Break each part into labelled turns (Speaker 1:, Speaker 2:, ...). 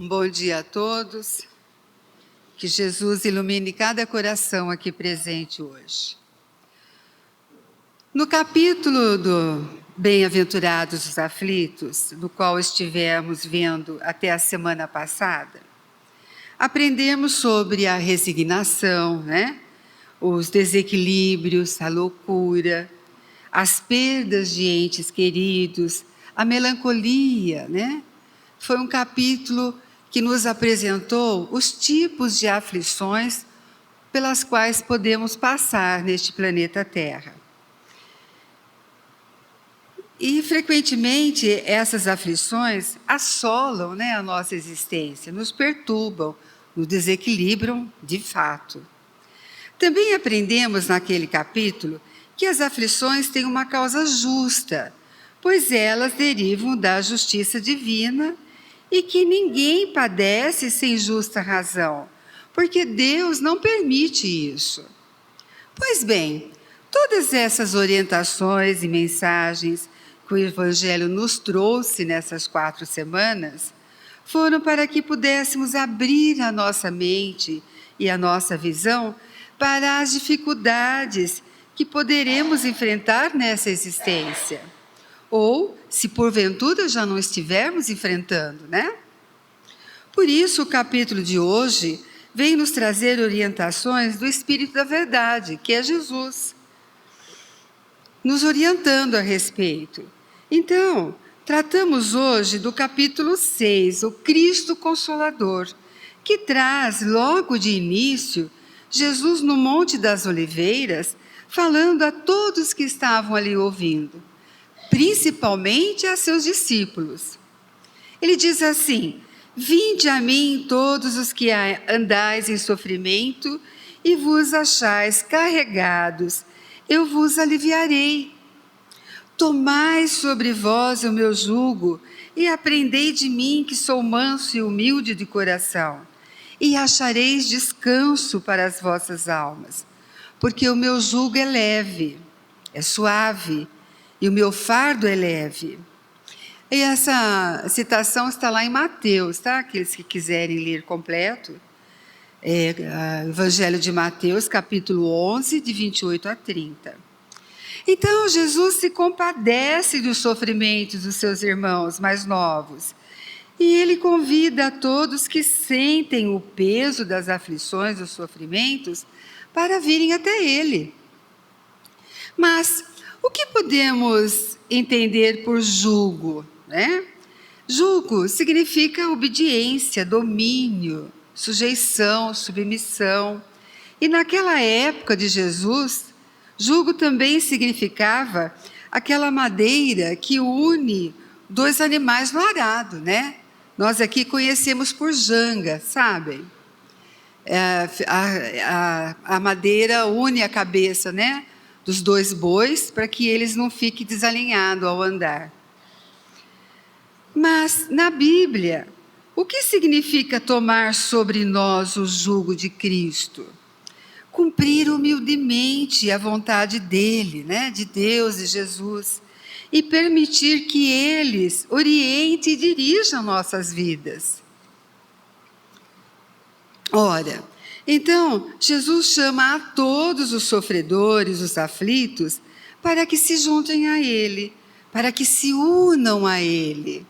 Speaker 1: Um bom dia a todos. Que Jesus ilumine cada coração aqui presente hoje. No capítulo do Bem-aventurados os aflitos, do qual estivemos vendo até a semana passada, aprendemos sobre a resignação, os desequilíbrios, a loucura, as perdas de entes queridos, a melancolia, Foi um capítulo que nos apresentou os tipos de aflições pelas quais podemos passar neste planeta Terra. E, frequentemente, essas aflições assolam a nossa existência, nos perturbam, nos desequilibram de fato. Também aprendemos naquele capítulo que as aflições têm uma causa justa, pois elas derivam da justiça divina e que ninguém padece sem justa razão, porque Deus não permite isso. Pois bem, todas essas orientações e mensagens que o Evangelho nos trouxe nessas 4 semanas foram para que pudéssemos abrir a nossa mente e a nossa visão para as dificuldades que poderemos enfrentar nessa existência. Ou, se porventura já não estivermos enfrentando, Por isso, o capítulo de hoje vem nos trazer orientações do Espírito da Verdade, que é Jesus, nos orientando a respeito. Então, tratamos hoje do capítulo 6, o Cristo Consolador, que traz, logo de início, Jesus no Monte das Oliveiras, falando a todos que estavam ali ouvindo, principalmente a seus discípulos. Ele diz assim: vinde a mim todos os que andais em sofrimento e vos achais carregados, eu vos aliviarei. Tomai sobre vós o meu jugo e aprendei de mim, que sou manso e humilde de coração, e achareis descanso para as vossas almas, porque o meu jugo é leve, é suave, e o meu fardo é leve. E essa citação está lá em Mateus, Aqueles que quiserem ler completo. Evangelho de Mateus, capítulo 11, de 28 a 30. Então, Jesus se compadece dos sofrimentos dos seus irmãos mais novos. E ele convida a todos que sentem o peso das aflições, dos sofrimentos, para virem até ele. Mas o que podemos entender por jugo? Jugo significa obediência, domínio, sujeição, submissão. E naquela época de Jesus, jugo também significava aquela madeira que une 2 animais no arado, Nós aqui conhecemos por janga, sabem? A madeira une a cabeça, dos 2 bois, para que eles não fiquem desalinhados ao andar. Mas, na Bíblia, o que significa tomar sobre nós o jugo de Cristo? Cumprir humildemente a vontade dele, de Deus e Jesus, e permitir que eles orientem e dirijam nossas vidas. Ora, então, Jesus chama a todos os sofredores, os aflitos, para que se juntem a ele, para que se unam a ele.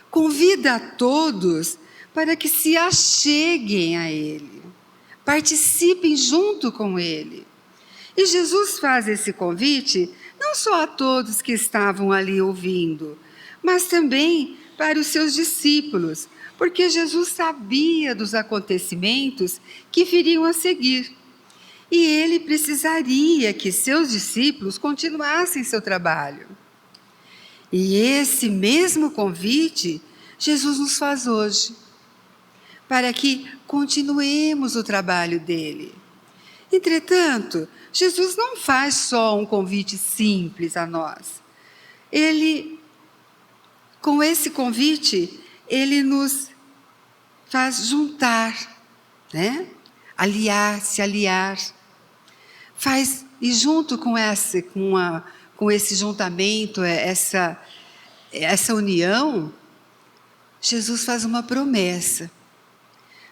Speaker 1: Convida a todos para que se acheguem a ele, participem junto com ele. E Jesus faz esse convite não só a todos que estavam ali ouvindo, mas também para os seus discípulos, porque Jesus sabia dos acontecimentos que viriam a seguir. E ele precisaria que seus discípulos continuassem seu trabalho. E esse mesmo convite Jesus nos faz hoje, para que continuemos o trabalho dele. Entretanto, Jesus não faz só um convite simples a nós. Com esse convite, ele nos faz juntar, se aliar. E junto com esse juntamento, essa união, Jesus faz uma promessa.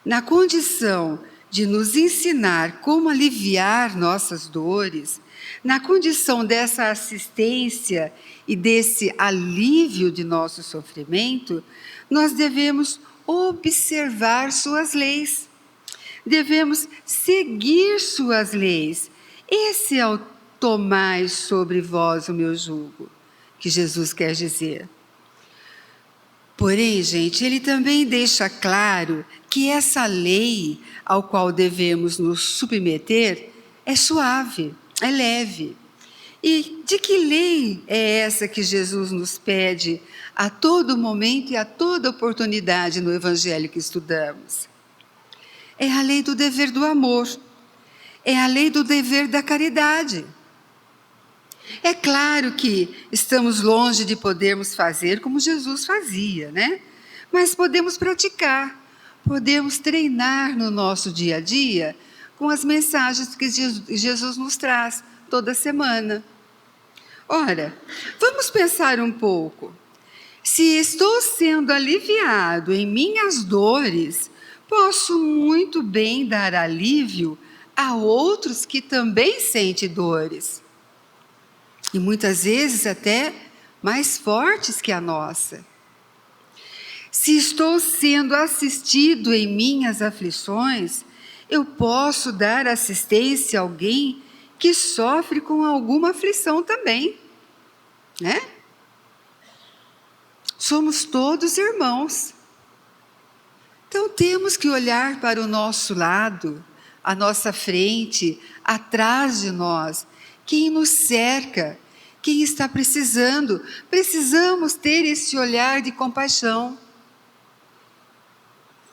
Speaker 1: Na condição de nos ensinar como aliviar nossas dores, na condição dessa assistência e desse alívio de nosso sofrimento, nós devemos observar suas leis. Devemos seguir suas leis. Esse é o tomai sobre vós o meu jugo, que Jesus quer dizer. Porém, gente, ele também deixa claro que essa lei ao qual devemos nos submeter é suave, é leve. E de que lei é essa que Jesus nos pede a todo momento e a toda oportunidade no Evangelho que estudamos? É a lei do dever do amor, é a lei do dever da caridade. É claro que estamos longe de podermos fazer como Jesus fazia, né? Mas podemos praticar, podemos treinar no nosso dia a dia com as mensagens que Jesus nos traz toda semana. Ora, vamos pensar um pouco. Se estou sendo aliviado em minhas dores, posso muito bem dar alívio a outros que também sentem dores. E muitas vezes até mais fortes que a nossa. Se estou sendo assistido em minhas aflições, eu posso dar assistência a alguém que sofre com alguma aflição também, né? Somos todos irmãos. Então temos que olhar para o nosso lado, à nossa frente, atrás de nós, quem nos cerca, quem está precisando. Precisamos ter esse olhar de compaixão.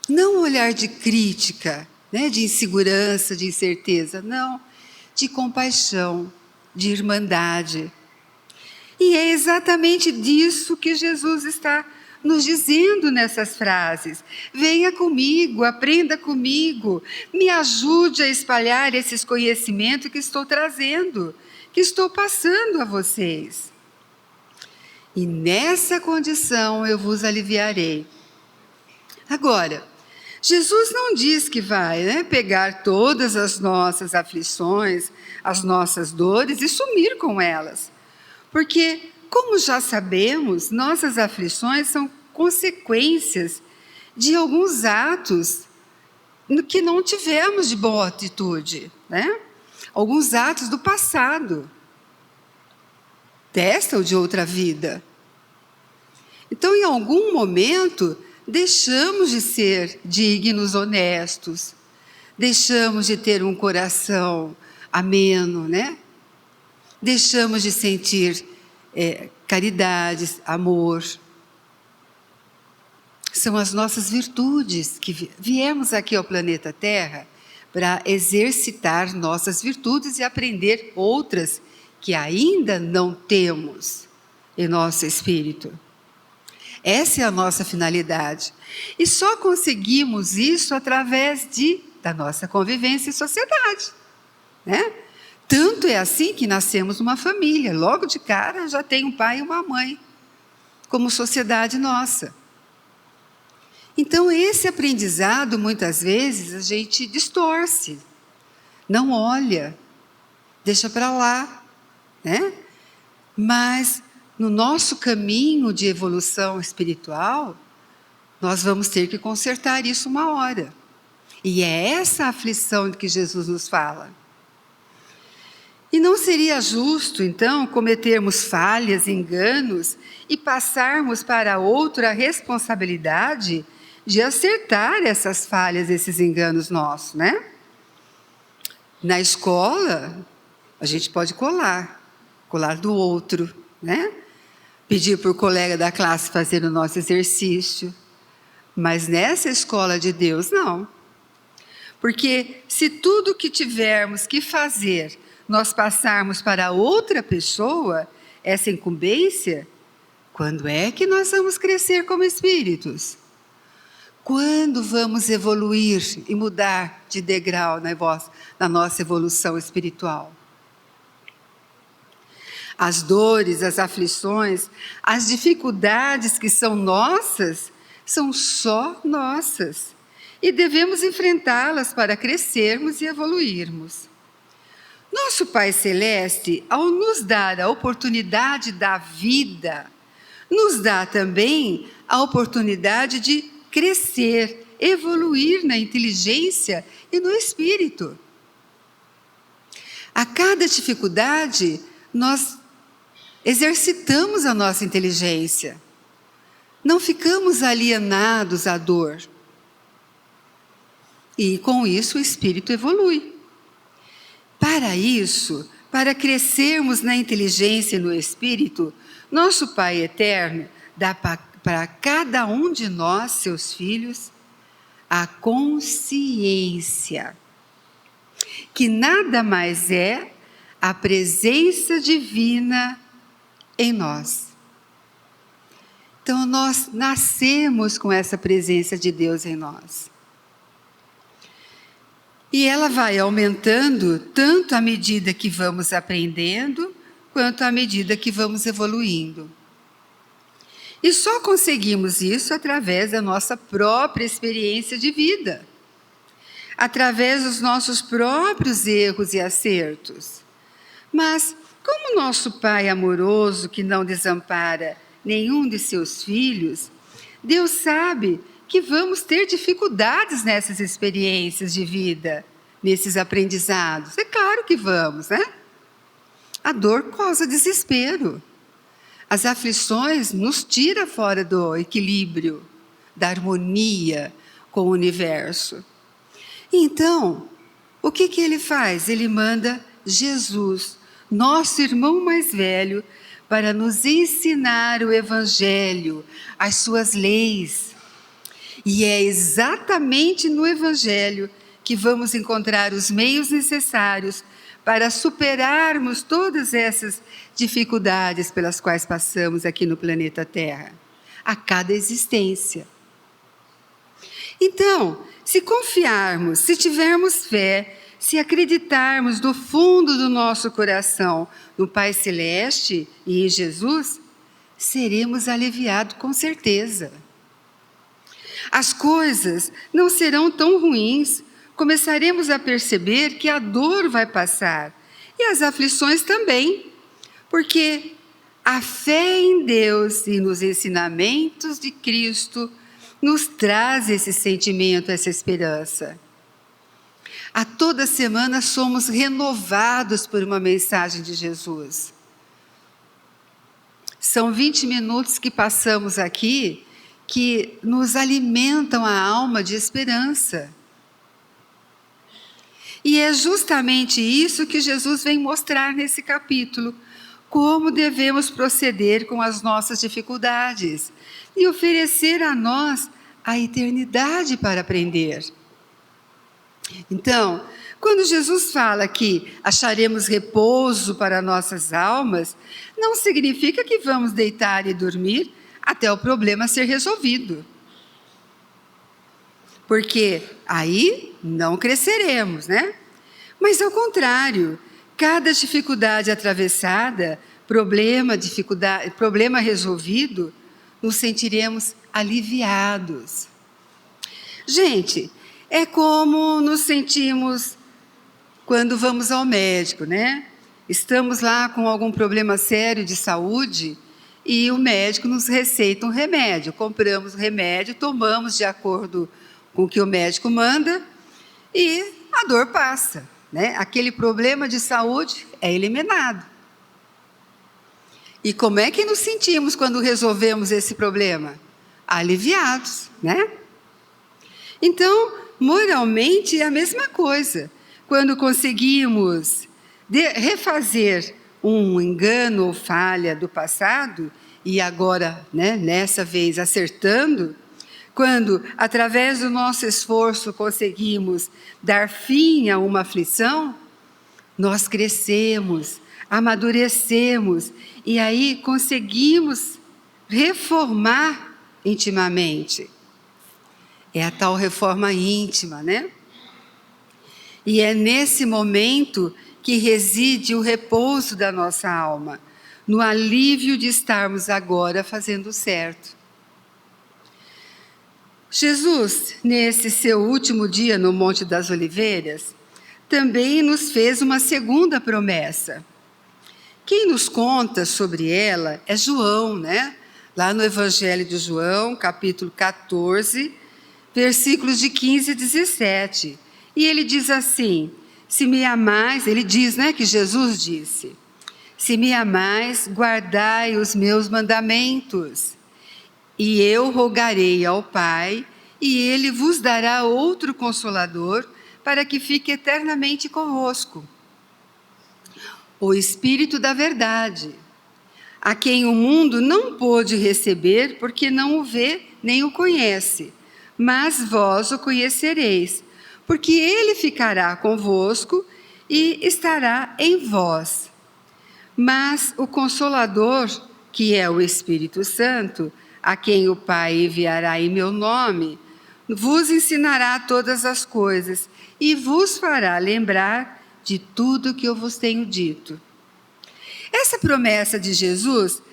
Speaker 1: Não um olhar de crítica, né, de insegurança, de incerteza, não. De compaixão, de irmandade. E é exatamente disso que Jesus está nos dizendo nessas frases. Venha comigo, aprenda comigo, me ajude a espalhar esses conhecimentos que estou trazendo, que estou passando a vocês. E nessa condição eu vos aliviarei. Agora, Jesus não diz que vai, pegar todas as nossas aflições, as nossas dores e sumir com elas. Porque, como já sabemos, nossas aflições são consequências de alguns atos que não tivemos de boa atitude, né? Alguns atos do passado, desta ou de outra vida. Então, em algum momento, deixamos de ser dignos, honestos, deixamos de ter um coração ameno, né? Deixamos de sentir caridade, amor. São as nossas virtudes que viemos aqui ao planeta Terra para exercitar nossas virtudes e aprender outras que ainda não temos em nosso espírito. Essa é a nossa finalidade. E só conseguimos isso através da nossa convivência em sociedade, né? Tanto é assim que nascemos numa família. Logo de cara já tem um pai e uma mãe, como sociedade nossa. Então esse aprendizado, muitas vezes, a gente distorce, não olha, deixa para lá, né? Mas no nosso caminho de evolução espiritual, nós vamos ter que consertar isso uma hora. E é essa aflição de que Jesus nos fala. E não seria justo, então, cometermos falhas, enganos e passarmos para outro a responsabilidade de acertar essas falhas, esses enganos nossos, né? Na escola, a gente pode colar do outro, né? Pedir para o colega da classe fazer o nosso exercício. Mas nessa escola de Deus, não. Porque se tudo que tivermos que fazer nós passarmos para outra pessoa, essa incumbência, quando é que nós vamos crescer como espíritos? Quando vamos evoluir e mudar de degrau na nossa evolução espiritual? As dores, as aflições, as dificuldades que são nossas, são só nossas e devemos enfrentá-las para crescermos e evoluirmos. Nosso Pai Celeste, ao nos dar a oportunidade da vida, nos dá também a oportunidade de crescer, evoluir na inteligência e no espírito. A cada dificuldade, nós exercitamos a nossa inteligência. Não ficamos alienados à dor. E com isso o espírito evolui. Para isso, para crescermos na inteligência e no espírito, nosso Pai Eterno dá para cada um de nós, seus filhos, a consciência, que nada mais é a presença divina em nós. Então, nós nascemos com essa presença de Deus em nós. E ela vai aumentando tanto à medida que vamos aprendendo, quanto à medida que vamos evoluindo. E só conseguimos isso através da nossa própria experiência de vida, através dos nossos próprios erros e acertos. Mas, como nosso Pai amoroso, que não desampara nenhum de seus filhos, Deus sabe que vamos ter dificuldades nessas experiências de vida, nesses aprendizados. É claro que vamos, né? A dor causa desespero. As aflições nos tiram fora do equilíbrio, da harmonia com o universo. Então, o que ele faz? Ele manda Jesus, nosso irmão mais velho, para nos ensinar o Evangelho, as suas leis. E é exatamente no Evangelho que vamos encontrar os meios necessários para superarmos todas essas dificuldades pelas quais passamos aqui no planeta Terra, a cada existência. Então, se confiarmos, se tivermos fé, se acreditarmos do fundo do nosso coração no Pai Celeste e em Jesus, seremos aliviados com certeza. As coisas não serão tão ruins, começaremos a perceber que a dor vai passar e as aflições também, porque a fé em Deus e nos ensinamentos de Cristo nos traz esse sentimento, essa esperança. A toda semana somos renovados por uma mensagem de Jesus. São 20 minutos que passamos aqui que nos alimentam a alma de esperança. E é justamente isso que Jesus vem mostrar nesse capítulo, como devemos proceder com as nossas dificuldades e oferecer a nós a eternidade para aprender. Então, quando Jesus fala que acharemos repouso para nossas almas, não significa que vamos deitar e dormir até o problema ser resolvido. Porque aí não cresceremos, né? Mas ao contrário, cada dificuldade atravessada, problema resolvido, nos sentiremos aliviados. Gente, é como nos sentimos quando vamos ao médico, né? Estamos lá com algum problema sério de saúde e o médico nos receita um remédio. Compramos o remédio, tomamos de acordo com o que o médico manda e a dor passa, né? Aquele problema de saúde é eliminado. E como é que nos sentimos quando resolvemos esse problema? Aliviados, né? Então, moralmente é a mesma coisa. Quando conseguimos refazer um engano ou falha do passado, e agora, né, nessa vez, acertando, quando, através do nosso esforço, conseguimos dar fim a uma aflição, nós crescemos, amadurecemos, e aí conseguimos reformar intimamente. É a tal reforma íntima, né? E é nesse momento que reside o repouso da nossa alma, no alívio de estarmos agora fazendo certo. Jesus, nesse seu último dia no Monte das Oliveiras, também nos fez uma segunda promessa. Quem nos conta sobre ela é João, né? Lá no Evangelho de João, capítulo 14, versículos de 15 a 17. E ele diz assim: se me amais, ele diz, né, que Jesus disse: se me amais, guardai os meus mandamentos. E eu rogarei ao Pai, e ele vos dará outro Consolador, para que fique eternamente convosco. O Espírito da verdade, a quem o mundo não pôde receber, porque não o vê nem o conhece, mas vós o conhecereis, porque ele ficará convosco e estará em vós. Mas o Consolador, que é o Espírito Santo, a quem o Pai enviará em meu nome, vos ensinará todas as coisas e vos fará lembrar de tudo que eu vos tenho dito. Essa promessa de Jesus,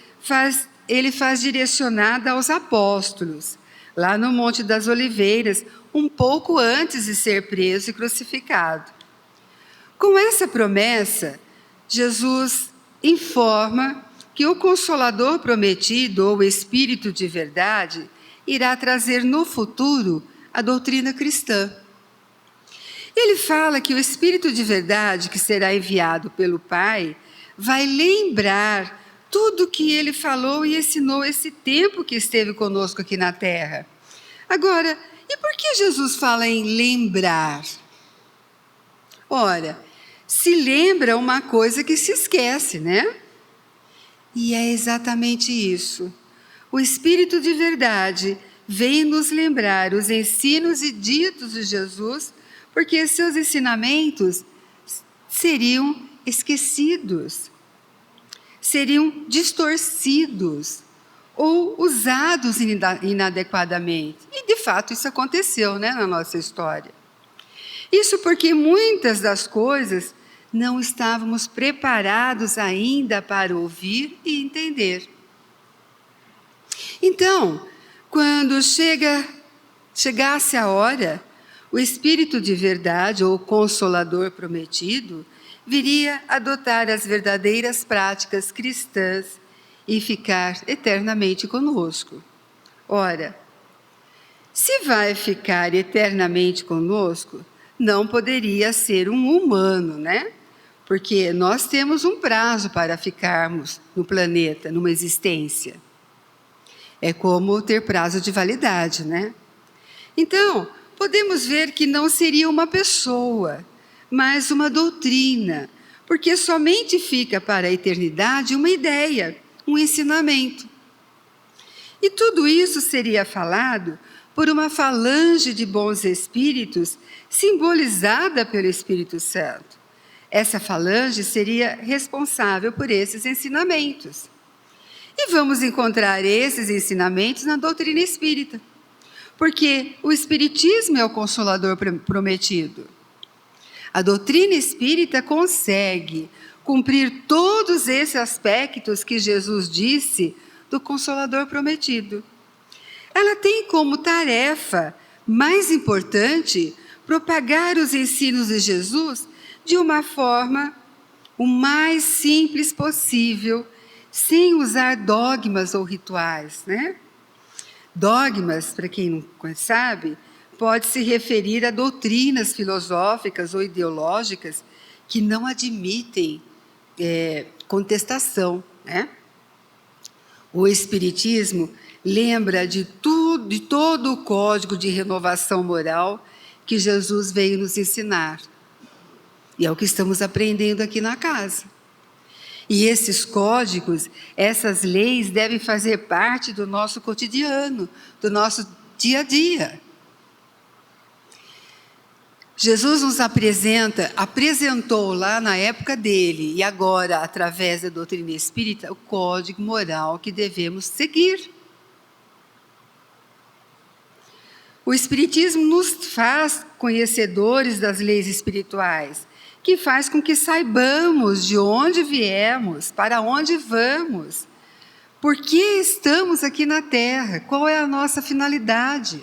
Speaker 1: ele faz direcionada aos apóstolos, lá no Monte das Oliveiras, um pouco antes de ser preso e crucificado. Com essa promessa, Jesus informa que o Consolador prometido, ou Espírito de verdade, irá trazer no futuro a doutrina cristã. Ele fala que o Espírito de verdade, que será enviado pelo Pai, vai lembrar tudo o que ele falou e ensinou esse tempo que esteve conosco aqui na Terra. Agora, e por que Jesus fala em lembrar? Ora, se lembra uma coisa que se esquece, né? E é exatamente isso. O Espírito de verdade vem nos lembrar os ensinos e ditos de Jesus, porque seus ensinamentos seriam esquecidos, seriam distorcidos ou usados inadequadamente. E, de fato, isso aconteceu, né, na nossa história. Isso porque muitas das coisas não estávamos preparados ainda para ouvir e entender. Então, quando chegasse a hora, o Espírito de verdade, ou Consolador prometido, viria adotar as verdadeiras práticas cristãs e ficar eternamente conosco. Ora, se vai ficar eternamente conosco, não poderia ser um humano, né? Porque nós temos um prazo para ficarmos no planeta, numa existência. É como ter prazo de validade, né? Então, podemos ver que não seria uma pessoa, mas uma doutrina, porque somente fica para a eternidade uma ideia, um ensinamento. E tudo isso seria falado por uma falange de bons espíritos, simbolizada pelo Espírito Santo. Essa falange seria responsável por esses ensinamentos. E vamos encontrar esses ensinamentos na doutrina espírita, porque o Espiritismo é o Consolador prometido. A doutrina espírita consegue cumprir todos esses aspectos que Jesus disse do Consolador prometido. Ela tem como tarefa mais importante propagar os ensinos de Jesus de uma forma o mais simples possível, sem usar dogmas ou rituais, né? Dogmas, para quem não sabe, pode se referir a doutrinas filosóficas ou ideológicas que não admitem contestação, né? O Espiritismo lembra de todo o código de renovação moral que Jesus veio nos ensinar. E é o que estamos aprendendo aqui na casa. E esses códigos, essas leis devem fazer parte do nosso cotidiano, do nosso dia a dia. Jesus nos apresentou lá na época dele, e agora, através da doutrina espírita, o código moral que devemos seguir. O Espiritismo nos faz conhecedores das leis espirituais, que faz com que saibamos de onde viemos, para onde vamos, por que estamos aqui na Terra, qual é a nossa finalidade.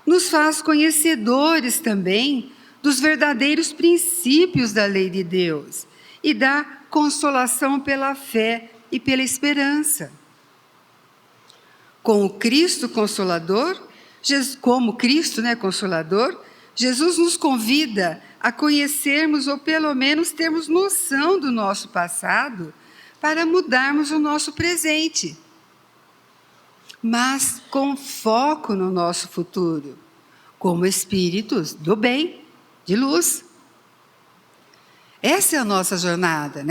Speaker 1: nos faz conhecedores também dos verdadeiros princípios da lei de Deus e dá consolação pela fé e pela esperança. Com o Cristo Consolador, como Cristo, Consolador, Jesus nos convida a conhecermos ou pelo menos termos noção do nosso passado para mudarmos o nosso presente, mas com foco no nosso futuro, como espíritos do bem, de luz. Essa é a nossa jornada,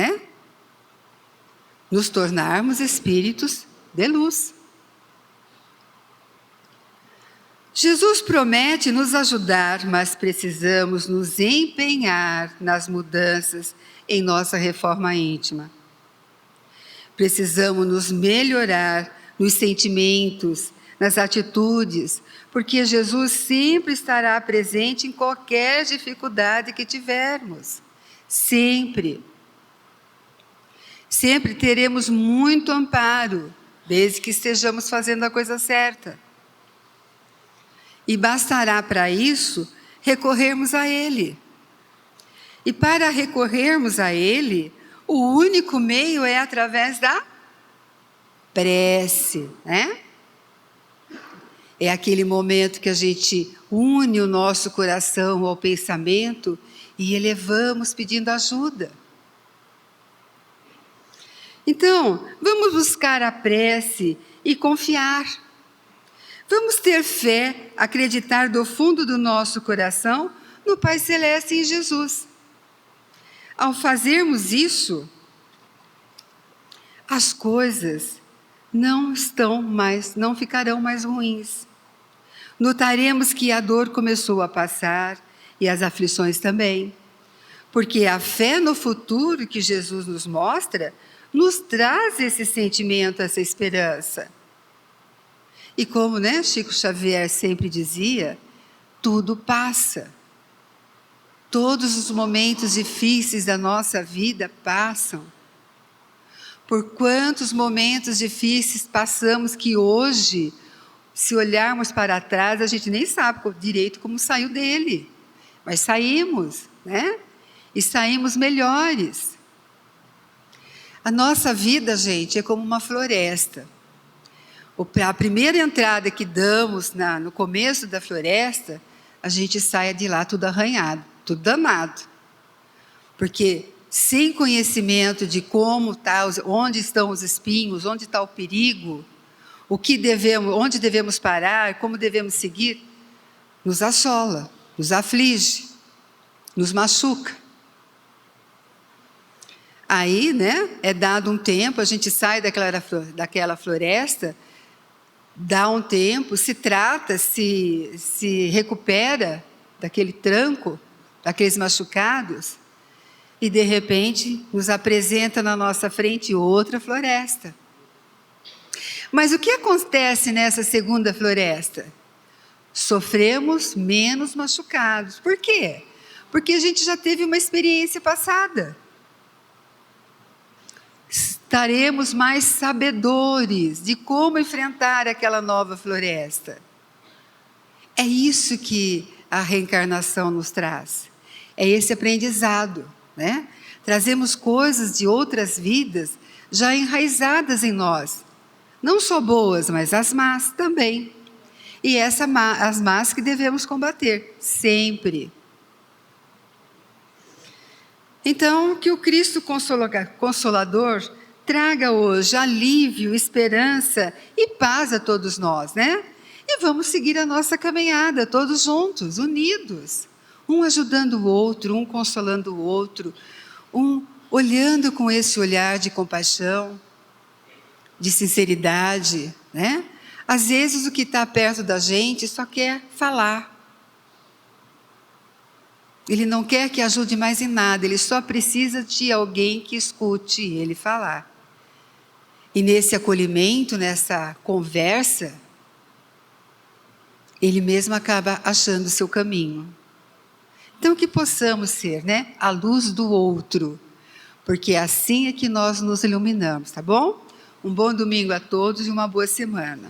Speaker 1: Nos tornarmos espíritos de luz. Jesus promete nos ajudar, mas precisamos nos empenhar nas mudanças em nossa reforma íntima. Precisamos nos melhorar nos sentimentos, nas atitudes, porque Jesus sempre estará presente em qualquer dificuldade que tivermos. Sempre. Sempre teremos muito amparo, desde que estejamos fazendo a coisa certa. E bastará para isso recorrermos a Ele. E para recorrermos a Ele, o único meio é através da prece, É aquele momento que a gente une o nosso coração ao pensamento e elevamos pedindo ajuda. Então, vamos buscar a prece e confiar. Vamos ter fé, acreditar do fundo do nosso coração no Pai Celeste e em Jesus. Ao fazermos isso, as coisas não ficarão mais ruins. Notaremos que a dor começou a passar e as aflições também, porque a fé no futuro que Jesus nos mostra nos traz esse sentimento, essa esperança. E como Chico Xavier sempre dizia, tudo passa. Todos os momentos difíceis da nossa vida passam. Por quantos momentos difíceis passamos que hoje, se olharmos para trás, a gente nem sabe direito como saiu dele. Mas saímos, E saímos melhores. A nossa vida, gente, é como uma floresta. A primeira entrada que damos no começo da floresta, a gente sai de lá tudo arranhado, tudo danado. Porque sem conhecimento de como está, onde estão os espinhos, onde está o perigo, onde devemos parar, como devemos seguir, nos assola, nos aflige, nos machuca. Aí, é dado um tempo, a gente sai daquela floresta, dá um tempo, se trata, se recupera daquele tranco, daqueles machucados, e de repente nos apresenta na nossa frente outra floresta. Mas o que acontece nessa segunda floresta? Sofremos menos machucados. Por quê? Porque a gente já teve uma experiência passada. Estaremos mais sabedores de como enfrentar aquela nova floresta. É isso que a reencarnação nos traz. É esse aprendizado, Trazemos coisas de outras vidas já enraizadas em nós. Não só boas, mas as más também. E as más que devemos combater, sempre. Então, que o Cristo Consolador traga hoje alívio, esperança e paz a todos nós, E vamos seguir a nossa caminhada, todos juntos, unidos. Um ajudando o outro, um consolando o outro, um olhando com esse olhar de compaixão, de sinceridade, Às vezes o que está perto da gente só quer falar. Ele não quer que ajude mais em nada, ele só precisa de alguém que escute ele falar. E nesse acolhimento, nessa conversa, ele mesmo acaba achando o seu caminho. Então que possamos ser, a luz do outro, porque assim é que nós nos iluminamos, tá bom? Um bom domingo a todos e uma boa semana.